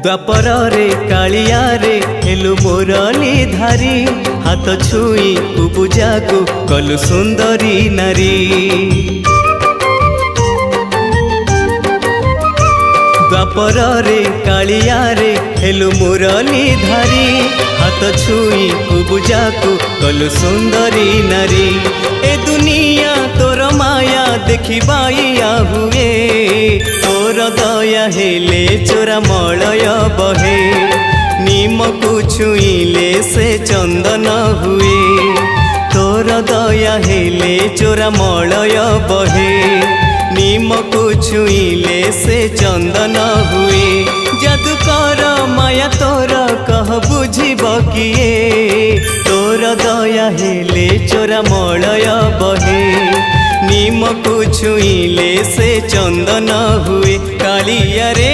द्वापर रे कालिया रे हेलु मुरली धारी हाथ छुई पूजा को कलु सुंदरी नारी। द्वापर रे कालिया रे हेलु मुरली धारी हाथ छुई पूजा को कलु सुंदरी नारी। ए दुनिया तोर माया देखिबाइया हुए तोर दया हेले चोरा मलय बहे निम को छुईले से चंदन हुए तोर दया हेले चोरा मलय बहे निम को छुईले से चंदन हुए। जादूकर माया तोर कह बुझिब किए तोर दया हेले चोरा मलय बहे निम को छुईले से चंदन हुए। कालिया रे